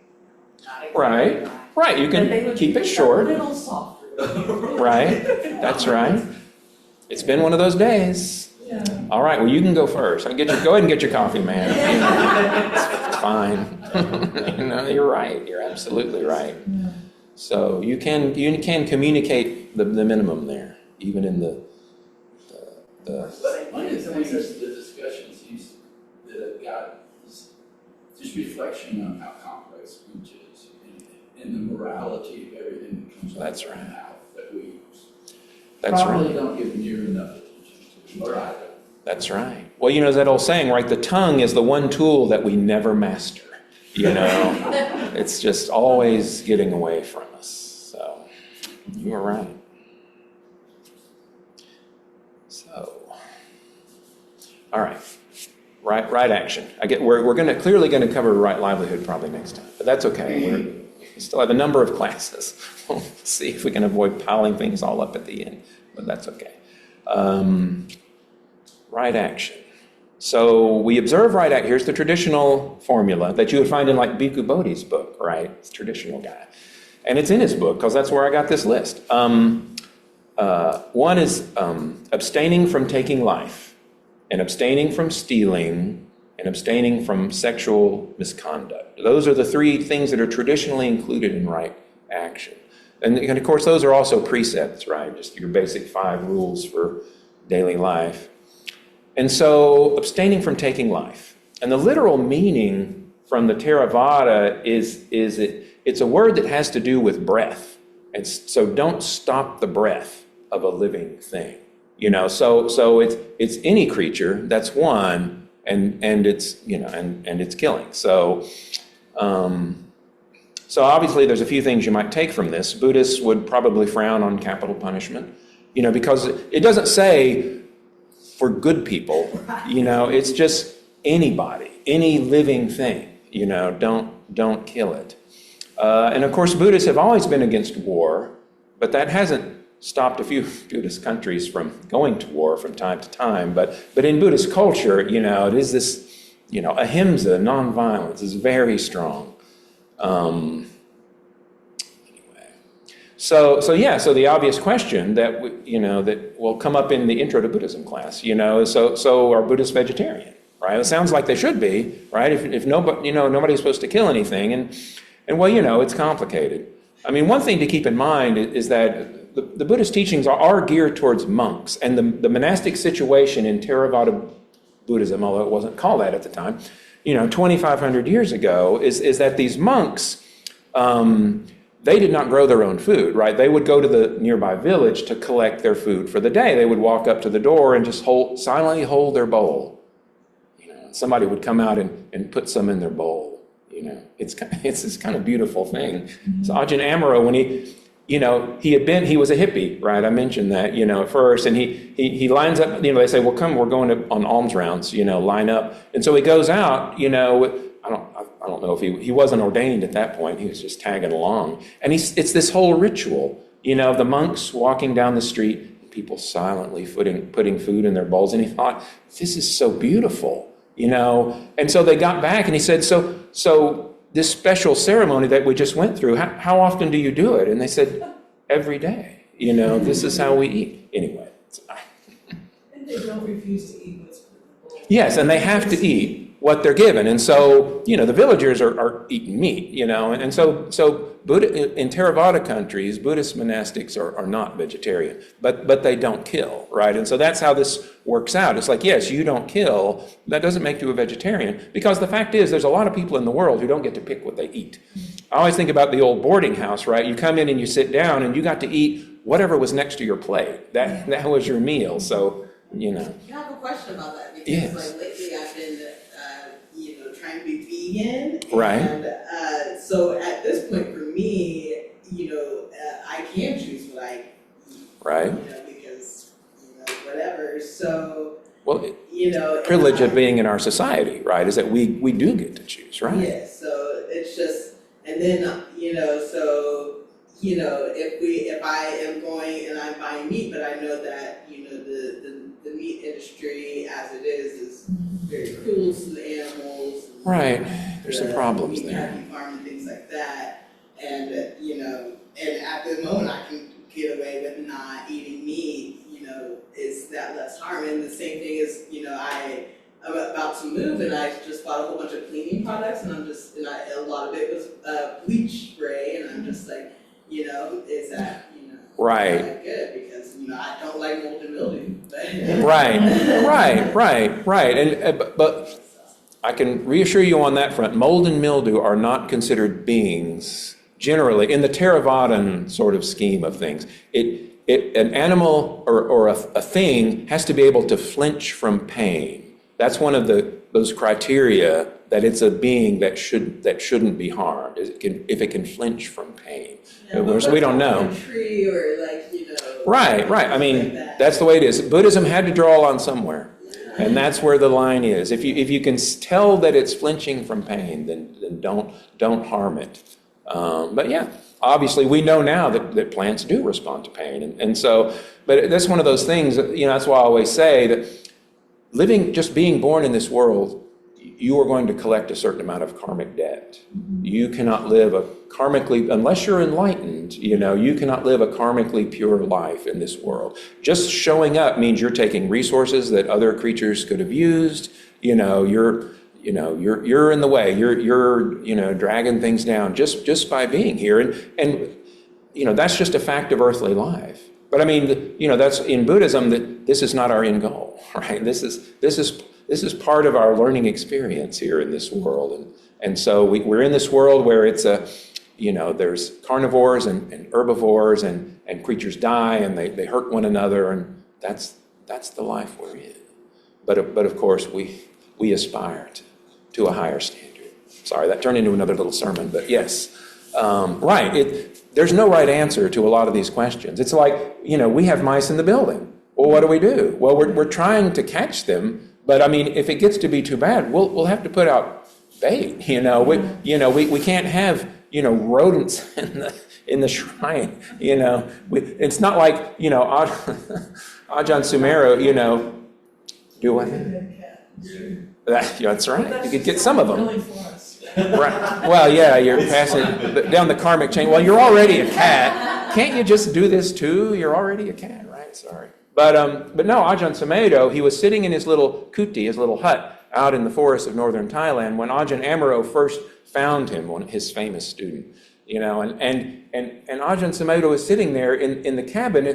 not exactly Right. fine, Right, you that they can would keep be it just short. a little softer. Right. That's right. It's been one of those days. Yeah. All right, well, you can go first. Go ahead and get your coffee, man. It's fine. You're right. You're absolutely right. Yeah. So you can communicate the minimum there, even in the One of the things that the discussion seems that I've got is just reflection on how complex speech is and the morality of everything that comes out That's of our right. mouth that we That's probably right. don't give near enough attention to, or I don't. That's right. Well, there's that old saying, right? The tongue is the one tool that we never master. It's just always getting away from us. So you are right. So, all right. Right action. We're clearly going to cover right livelihood probably next time, but that's okay. We still have a number of classes. We'll see if we can avoid piling things all up at the end, but that's okay. Right action. So we observe right action. Here's the traditional formula that you would find in like Bhikkhu Bodhi's book, right? It's a traditional guy. And it's in his book because that's where I got this list. One is abstaining from taking life, and abstaining from stealing, and abstaining from sexual misconduct. Those are the three things that are traditionally included in right action. And of course, those are also precepts, right? Just your basic 5 rules for daily life. And so abstaining from taking life. And the literal meaning from the Theravada is it's a word that has to do with breath. And so don't stop the breath of a living thing. So it's any creature, that's one, and it's and it's killing. So obviously there's a few things you might take from this. Buddhists would probably frown on capital punishment, because it doesn't say for good people, it's just anybody, any living thing, don't kill it. And of course, Buddhists have always been against war, but that hasn't stopped a few Buddhist countries from going to war from time to time. But in Buddhist culture, it is this, ahimsa, nonviolence, is very strong. So the obvious question that that will come up in the Intro to Buddhism class, so are Buddhists vegetarian, right? It sounds like they should be, right? If nobody, nobody's supposed to kill anything, and well, it's complicated. I mean, one thing to keep in mind is that the Buddhist teachings are geared towards monks, and the monastic situation in Theravada Buddhism, although it wasn't called that at the time, 2,500 years ago, is that these monks, they did not grow their own food, right? They would go to the nearby village to collect their food for the day. They would walk up to the door and just silently hold their bowl. Somebody would come out and put some in their bowl. It's this kind of beautiful thing. So Ajahn Amaro, when he was a hippie, right? I mentioned that, at first, and he lines up, they say, well, come, we're going on alms rounds, line up. And so he goes out, I don't know if he wasn't ordained at that point. He was just tagging along. And it's this whole ritual, the monks walking down the street, people silently putting food in their bowls. And he thought, this is so beautiful, And so they got back and he said, so this special ceremony that we just went through, how often do you do it? And they said, every day. This is how we eat. Anyway. And they don't refuse to eat what's put in the bowl. Yes, and they have to eat what they're given. And so, the villagers are eating meat, and so Buddha, in Theravada countries, Buddhist monastics are not vegetarian, but they don't kill, right? And so that's how this works out. It's like, yes, you don't kill, that doesn't make you a vegetarian, because the fact is there's a lot of people in the world who don't get to pick what they eat. I always think about the old boarding house, right? You come in and you sit down and you got to eat whatever was next to your plate. That was your meal, so, I have a question about that because Yes. lately I've been, trying to be vegan. Right. And so at this point for me, I can choose what I eat. Right. Because, So, Well, you know. privilege of being in our society, right, is that we do get to choose, right? Yeah, so it's just, and then, you know, so, you know, if I am going and I'm buying meat, but I know that, you know, the meat industry as it is very cruel to the animals. Right, there's some problems meat there. packing farm and things like that. And, you know, and at the moment I can get away with not eating meat, you know, is that less harm? And the same thing is, you know, I'm about to move and I just bought a whole bunch of cleaning products and a lot of it was bleach spray and I'm just like, you know, is that, you know, Right. good because, you know, I don't like mold and mildew. Right. And but I can reassure you on that front, mold and mildew are not considered beings generally in the Theravadan sort of scheme of things. An animal or a thing has to be able to flinch from pain. That's one of those criteria that it's a being that shouldn't be harmed. If it can flinch from pain. We don't know. A tree or like, you know. Right. I mean, like that's the way it is. Buddhism had to draw a line somewhere. And that's where the line is. If you can tell that it's flinching from pain, then don't harm it. But yeah, obviously we know now that plants do respond to pain. And so, but that's one of those things, you know, that's why I always say that just being born in this world, you are going to collect a certain amount of karmic debt. You cannot live unless you're enlightened, you know, you cannot live a karmically pure life in this world. Just showing up means you're taking resources that other creatures could have used, you know, you're in the way, you're you know, dragging things down just by being here. And you know, that's just a fact of earthly life. But I mean, you know, that's in Buddhism that this is not our end goal, right? This is part of our learning experience here in this world. And so we're in this world where it's you know, there's carnivores and herbivores and creatures die and they hurt one another, and that's the life we're in. But of course we aspire to a higher standard. Sorry, that turned into another little sermon, but yes. Right, there's no right answer to a lot of these questions. It's like, you know, we have mice in the building. Well, what do? Well, we're trying to catch them, but I mean, if it gets to be too bad, we'll have to put out bait. You know, we can't have, you know, rodents in the shrine. You know, it's not like, you know, Ajahn Sumero, you know, do what? That's right. You could get some of them. Right. Well, yeah, you're passing down the karmic chain. Well, you're already a cat. Can't you just do this too? You're already a cat, right? Sorry. But no, Ajahn Sumedho, he was sitting in his little kuti, his little hut, out in the forest of northern Thailand when Ajahn Amaro first found him, his famous student. You know, and Ajahn Sumedho was sitting there in the cabin.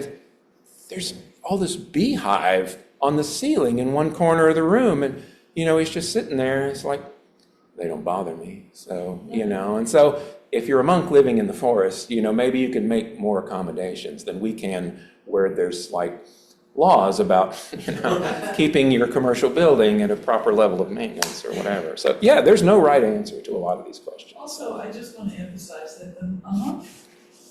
There's all this beehive on the ceiling in one corner of the room, and you know, he's just sitting there. It's like, they don't bother me. So, you know, and so if you're a monk living in the forest, you know, maybe you can make more accommodations than we can where there's like laws about, you know, keeping your commercial building at a proper level of maintenance or whatever. So, yeah, there's no right answer to a lot of these questions. Also, I just want to emphasize that a monk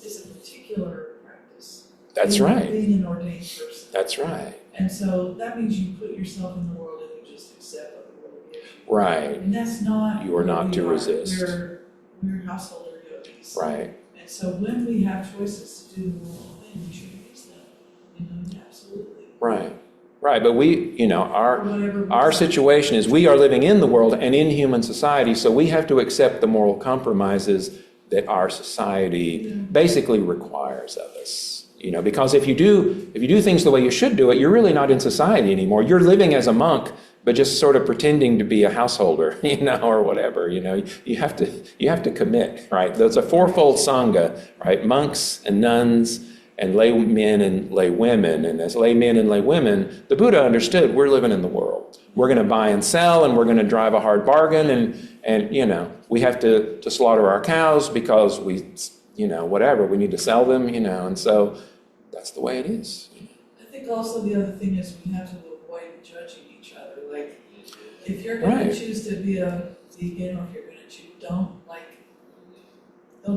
is a particular practice. That's right. Being an ordained person. That's right. And so that means you put yourself in the world and you just accept what the world gives you. Right. And that's not You are not to resist. We're householder yogis. Right. And so when we have choices to do the wrong thing, we should use them. You know, absolutely. Right. But we, you know, Whatever our situation is we are living in the world and in human society, so we have to accept the moral compromises that our society basically requires of us. You know, because if you do things the way you should do it, you're really not in society anymore. You're living as a monk, but just sort of pretending to be a householder, you know, or whatever. You know, you have to commit, right? There's a fourfold sangha, right? Monks and nuns and lay men and lay women. And as lay men and lay women, the Buddha understood we're living in the world. We're going to buy and sell, and we're going to drive a hard bargain, and you know, we have to slaughter our cows because we, you know, whatever, we need to sell them, you know, and so that's the way it is. I think also the other thing is we have to avoid judging each other. Like, if you're going to choose to be a vegan, or if you're going to choose, don't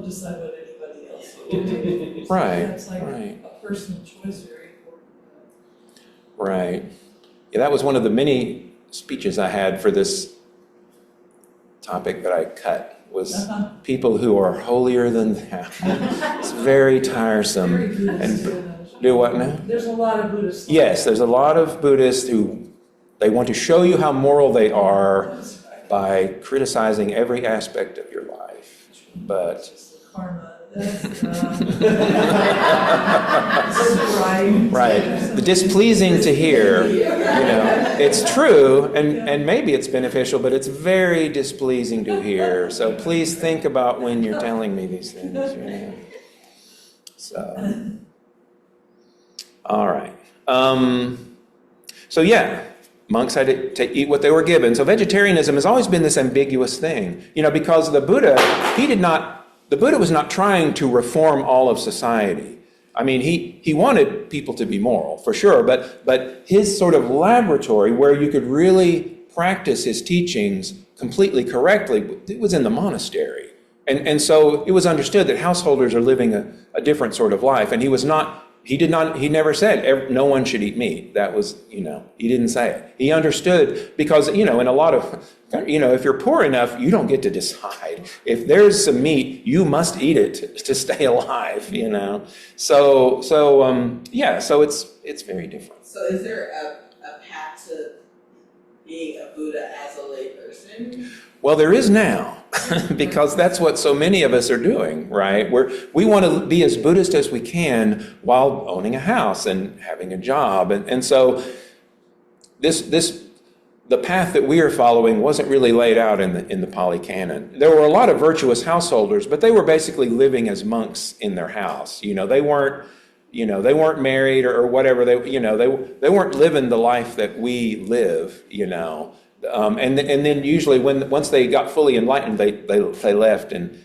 decide what anybody else will do. Right. That's like a personal choice, very important. Right. Yeah, that was one of the many speeches I had for this topic that I cut, was people who are holier than thou. It's very tiresome. Very Buddhist. And do what now? There's a lot of Buddhists. Yes, there's a lot of Buddhists who they want to show you how moral they are by criticizing every aspect of your life. But Just the karma. Right. right, the displeasing to hear, it's true, and maybe it's beneficial, but it's very displeasing to hear. So please think about when you're telling me these things. So, all right. So yeah, monks had to eat what they were given. So vegetarianism has always been this ambiguous thing, because the Buddha was not trying to reform all of society. I mean, he wanted people to be moral, for sure, but his sort of laboratory where you could really practice his teachings completely correctly, it was in the monastery. And so it was understood that householders are living a different sort of life, and he never said no one should eat meat. That was, he didn't say it. He understood because, in a lot of, if you're poor enough, you don't get to decide. If there's some meat, you must eat it to stay alive, So it's very different. So is there a path to being a Buddha as a lay person? Well, there is now, because that's what so many of us are doing, right? We want to be as Buddhist as we can while owning a house and having a job. And so the path that we are following wasn't really laid out in the Pali Canon. There were a lot of virtuous householders, but they were basically living as monks in their house. They weren't married or whatever. They weren't living the life that we live, And then usually once they got fully enlightened, they left and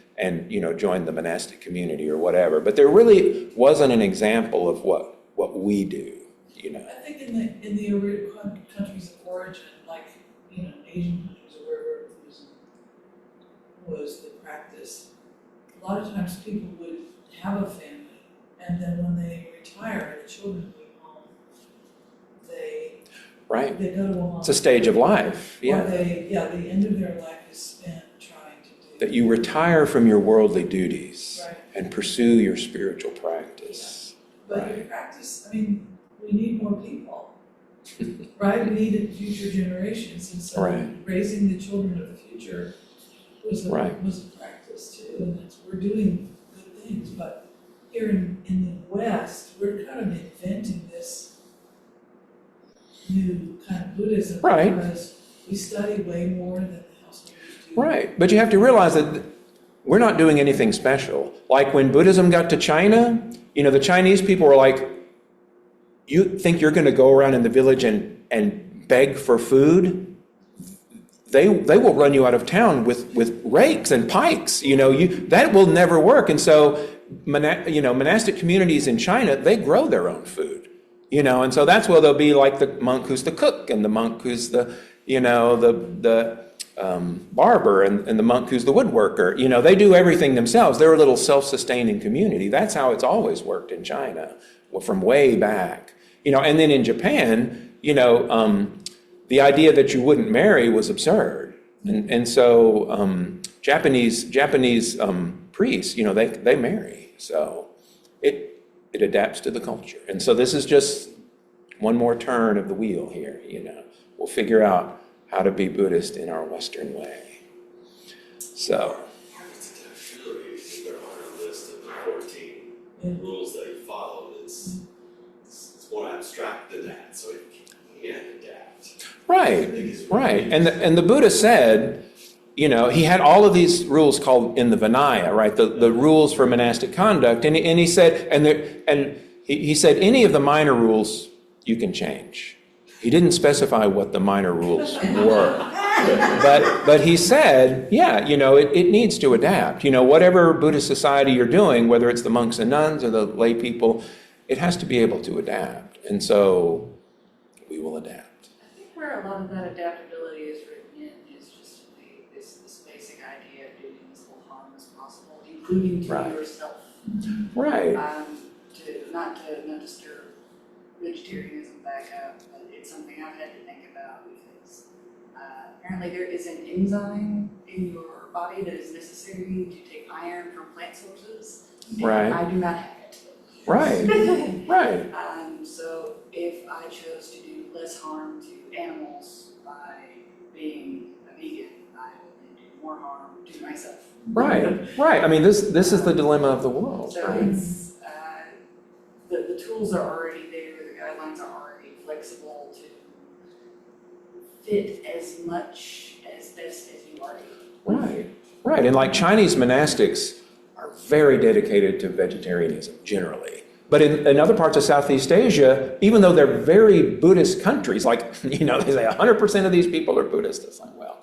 joined the monastic community or whatever. But there really wasn't an example of what we do. I think in the countries of origin, like Asian countries or wherever Buddhism was the practice, a lot of times people would have a family, and then when they retire, the children leave home. Right. They go to a monastery. It's a stage of life. Yeah. Or the end of their life is spent trying to do That you retire from your worldly duties Right. and pursue your spiritual practice. But Right. your practice, we need more people, right? We need future generations, and so Right. raising the children of the future was a practice too, and we're doing good things. But here in the West, we're kind of inventing this new kind of Buddhism, Right. because we study way more than the householders do. Right. But you have to realize that we're not doing anything special. Like when Buddhism got to China, the Chinese people were like, you think you're going to go around in the village and beg for food? They will run you out of town with rakes and pikes. That will never work. And so, monastic communities in China, they grow their own food. And so that's where they'll be like the monk who's the cook, and the monk who's the barber, and the monk who's the woodworker. They do everything themselves. They're a little self-sustaining community. That's how it's always worked in China, from way back. And then in Japan, the idea that you wouldn't marry was absurd. And so Japanese priests, they marry. So it adapts to the culture. And so this is just one more turn of the wheel here, We'll figure out how to be Buddhist in our Western way. So. If there aren't a list of the 14 rules that he followed, it's more abstract than that, so he can adapt. Right. And the Buddha said, he had all of these rules called in the Vinaya, right? The rules for monastic conduct, and he said, he said any of the minor rules you can change. He didn't specify what the minor rules were, but he said, it needs to adapt. Whatever Buddhist society you're doing, whether it's the monks and nuns or the lay people, it has to be able to adapt, and so we will adapt. I think where a lot of that adaptability is written in is just this basic idea of doing as little harm as possible, including to Right. yourself. Right. To not disturb vegetarianism back up, but it's something I've had to think about because apparently there is an enzyme in your body that is necessary to take iron from plant sources. And Right. I do not have it. Right, right. So if I chose to do less harm to animals by being a vegan, I would do more harm to myself. Right, right. I mean, this is the dilemma of the world, So right? it's, the tools are already there, the guidelines are already flexible to fit as much as best as you are able. Right, right. And like Chinese monastics are very dedicated to vegetarianism generally. But in other parts of Southeast Asia, even though they're very Buddhist countries, like, they say 100% of these people are Buddhist. It's like, well,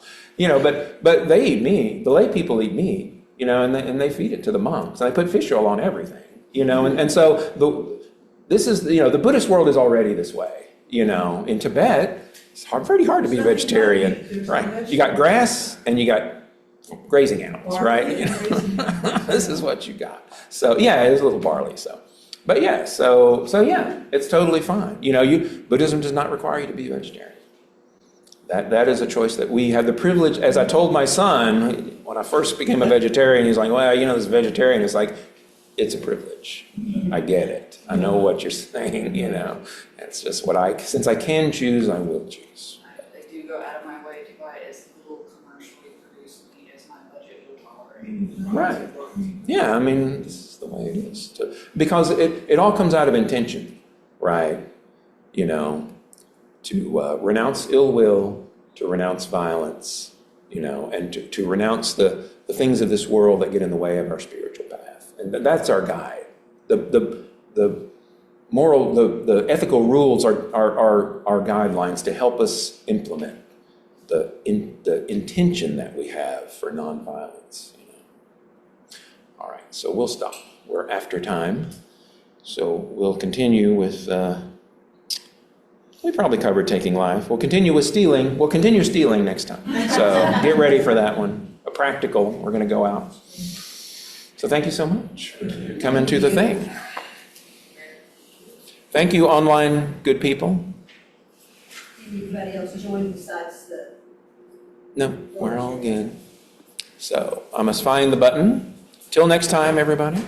but they eat meat. The lay people eat meat, and they feed it to the monks. And they put fish oil on everything, and so this is, the Buddhist world is already this way, In Tibet, it's pretty hard to be a vegetarian, right? You got grass and you got grazing animals, right? This is what you got. So yeah, there's a little barley, so. But yeah, so yeah, it's totally fine. Buddhism does not require you to be a vegetarian. That is a choice that we have the privilege, as I told my son, when I first became a vegetarian, he's like, well, this vegetarian, it's like, it's a privilege. I get it. I know what you're saying, It's just since I can choose, I will choose. I do go out of my way to buy as little commercially produced meat as my budget will tolerate. Right. Yeah, this is the way it is. Because it all comes out of intention, right? To renounce ill will, to renounce violence, and to renounce the things of this world that get in the way of our spiritual path. And that's our guide. The moral, the ethical rules are our guidelines to help us implement the intention that we have for nonviolence. All right, so we'll stop. We're after time. So we'll continue with, we probably covered taking life. We'll continue with stealing. We'll continue stealing next time. So get ready for that one. A practical, we're going to go out. So thank you so much for coming to the thing. Thank you, online good people. Anybody else join besides the? No, we're all good. So I must find the button. Till next time, everybody.